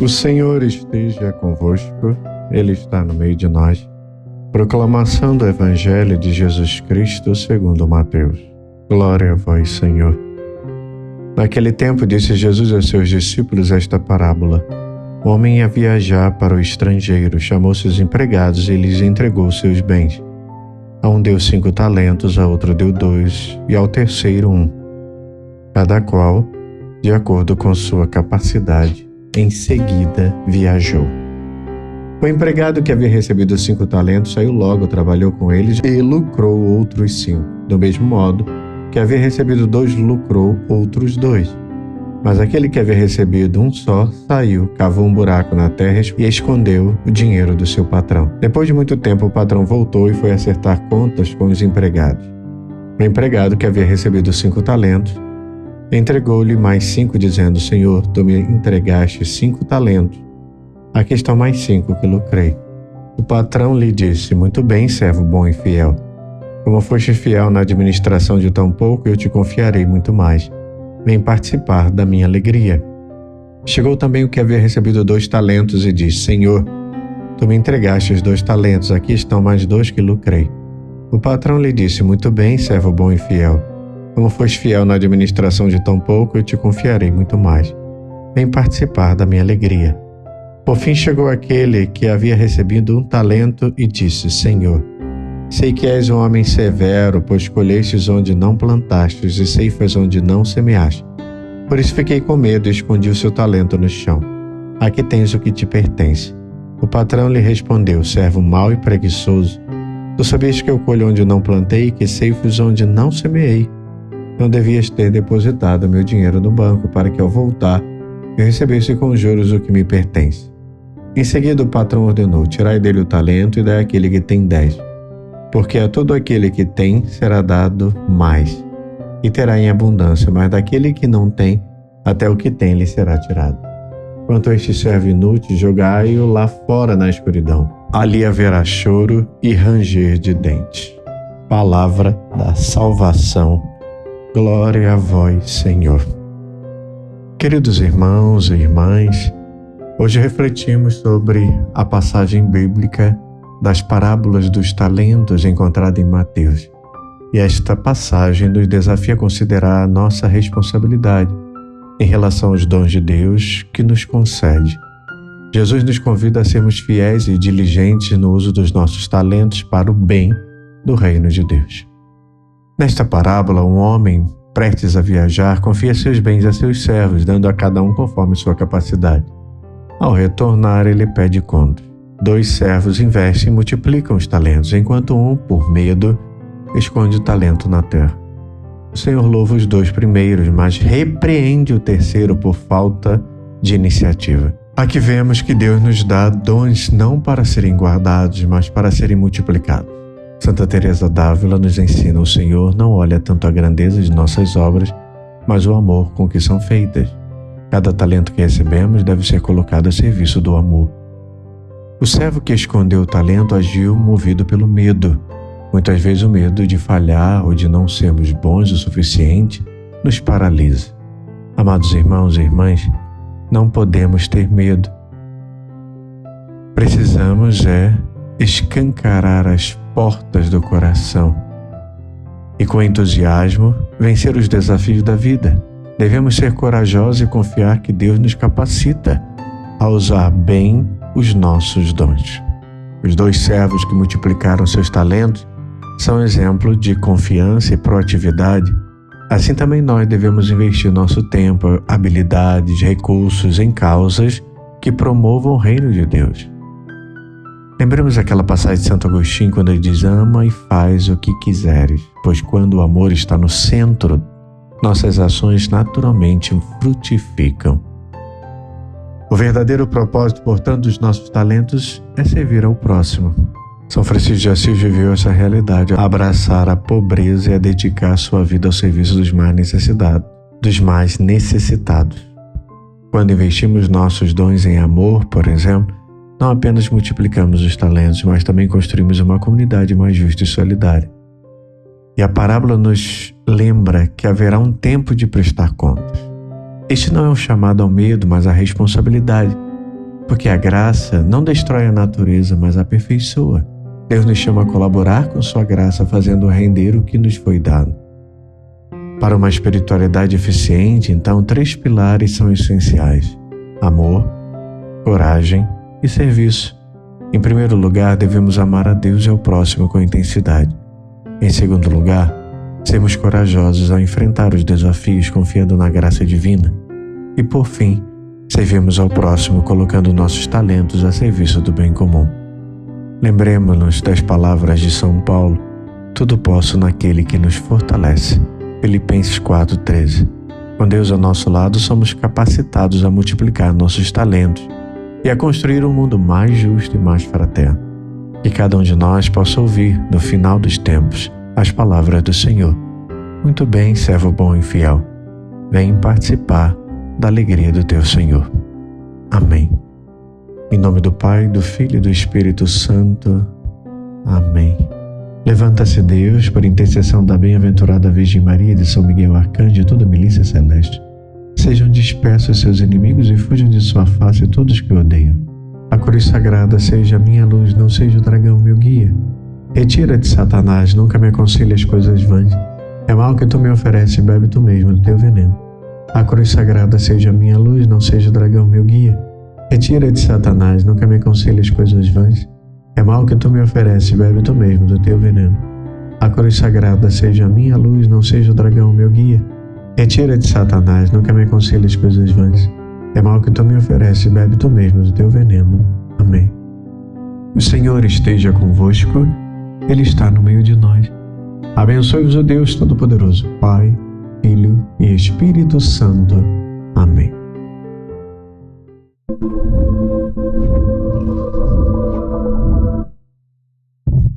O Senhor esteja convosco, Ele está no meio de nós. Proclamação do Evangelho de Jesus Cristo segundo Mateus. Glória a vós, Senhor. Naquele tempo disse Jesus aos seus discípulos esta parábola. Um homem ia viajar para o estrangeiro, chamou seus empregados e lhes entregou seus bens. A um deu 5 talentos, a outro deu 2 e ao terceiro 1. Cada qual, de acordo com sua capacidade. Em seguida, viajou. O empregado que havia recebido 5 talentos saiu logo, trabalhou com eles e lucrou outros 5. Do mesmo modo, que havia recebido 2 lucrou outros 2. Mas aquele que havia recebido 1 só saiu, cavou um buraco na terra e escondeu o dinheiro do seu patrão. Depois de muito tempo, o patrão voltou e foi acertar contas com os empregados. O empregado que havia recebido 5 talentos entregou-lhe mais 5, dizendo: Senhor, tu me entregaste 5 talentos. Aqui estão mais 5 que lucrei. O patrão lhe disse: Muito bem, servo bom e fiel. Como foste fiel na administração de tão pouco, eu te confiarei muito mais. Vem participar da minha alegria. Chegou também o que havia recebido 2 talentos e disse: Senhor, tu me entregaste os 2 talentos. Aqui estão mais 2 que lucrei. O patrão lhe disse: Muito bem, servo bom e fiel. Como foste fiel na administração de tão pouco, eu te confiarei muito mais. Vem participar da minha alegria. Por fim chegou aquele que havia recebido 1 talento e disse: Senhor, sei que és um homem severo, pois colhestes onde não plantastes e ceifas onde não semeaste. Por isso fiquei com medo e escondi o seu talento no chão. Aqui tens o que te pertence. O patrão lhe respondeu: Servo mau e preguiçoso, tu sabias que eu colho onde não plantei e que ceifo onde não semeei. Não devias ter depositado meu dinheiro no banco, para que ao voltar eu recebesse com juros o que me pertence. Em seguida o patrão ordenou: Tirai dele o talento e dai àquele que tem 10. Porque a todo aquele que tem será dado mais, e terá em abundância, mas daquele que não tem, até o que tem lhe será tirado. Quanto a este servo inútil, jogai-o lá fora na escuridão. Ali haverá choro e ranger de dentes. Palavra da salvação. Glória a vós, Senhor. Queridos irmãos e irmãs, hoje refletimos sobre a passagem bíblica das parábolas dos talentos encontrada em Mateus. E esta passagem nos desafia a considerar a nossa responsabilidade em relação aos dons de Deus que nos concede. Jesus nos convida a sermos fiéis e diligentes no uso dos nossos talentos para o bem do reino de Deus. Nesta parábola, um homem prestes a viajar confia seus bens a seus servos, dando a cada um conforme sua capacidade. Ao retornar, ele pede contas. 2 servos investem e multiplicam os talentos, enquanto um, por medo, esconde o talento na terra. O Senhor louva os 2 primeiros, mas repreende o terceiro por falta de iniciativa. Aqui vemos que Deus nos dá dons não para serem guardados, mas para serem multiplicados. Santa Teresa d'Ávila nos ensina: o Senhor não olha tanto a grandeza de nossas obras, mas o amor com que são feitas. Cada talento que recebemos deve ser colocado a serviço do amor. O servo que escondeu o talento agiu movido pelo medo. Muitas vezes o medo de falhar ou de não sermos bons o suficiente nos paralisa. Amados irmãos e irmãs, não podemos ter medo. Precisamos escancarar as portas do coração e, com entusiasmo, vencer os desafios da vida. Devemos ser corajosos e confiar que Deus nos capacita a usar bem os nossos dons. Os 2 servos que multiplicaram seus talentos são exemplo de confiança e proatividade. Assim também nós devemos investir nosso tempo, habilidades, recursos em causas que promovam o reino de Deus. Lembremos aquela passagem de Santo Agostinho quando ele diz: ama e faz o que quiseres, pois quando o amor está no centro, nossas ações naturalmente frutificam. O verdadeiro propósito, portanto, dos nossos talentos é servir ao próximo. São Francisco de Assis viveu essa realidade, a abraçar a pobreza e a dedicar sua vida ao serviço dos mais necessitados. Quando investimos nossos dons em amor, por exemplo, não apenas multiplicamos os talentos, mas também construímos uma comunidade mais justa e solidária. E a parábola nos lembra que haverá um tempo de prestar contas. Este não é um chamado ao medo, mas à responsabilidade, Porque a graça não destrói a natureza, mas a aperfeiçoa. Deus nos chama a colaborar com sua graça, fazendo render o que nos foi dado. Para uma espiritualidade eficiente, então, 3 pilares são essenciais: amor, coragem e serviço. Em primeiro lugar, devemos amar a Deus e ao próximo com intensidade. Em segundo lugar, sermos corajosos ao enfrentar os desafios confiando na graça divina. E por fim, servimos ao próximo colocando nossos talentos a serviço do bem comum. Lembremos-nos das palavras de São Paulo: tudo posso naquele que nos fortalece. Filipenses 4,13. Com Deus ao nosso lado, somos capacitados a multiplicar nossos talentos e a construir um mundo mais justo e mais fraterno. Que cada um de nós possa ouvir, no final dos tempos, as palavras do Senhor: muito bem, servo bom e fiel. Vem participar da alegria do teu Senhor. Amém. Em nome do Pai, do Filho e do Espírito Santo. Amém. Levanta-se, Deus, por intercessão da bem-aventurada Virgem Maria, de São Miguel Arcanjo e toda a milícia celeste. Sejam dispersos seus inimigos e fujam de sua face todos que o odeiam. A cruz sagrada seja a minha luz, não seja o dragão meu guia. Retira de Satanás, nunca me aconselhe as coisas vãs. É mal que tu me ofereces, bebe tu mesmo do teu veneno. A cruz sagrada seja a minha luz, não seja o dragão meu guia. Retira de Satanás, nunca me aconselhe as coisas vãs. É mal que tu me ofereces, bebe tu mesmo do teu veneno. A cruz sagrada seja a minha luz, não seja o dragão meu guia. Retira de Satanás, nunca me aconselhe as coisas vãs. É mal que tu me ofereces, bebe tu mesmo do teu veneno. Amém. O Senhor esteja convosco, Ele está no meio de nós. Abençoe-vos o Deus Todo-Poderoso, Pai, Filho e Espírito Santo. Amém.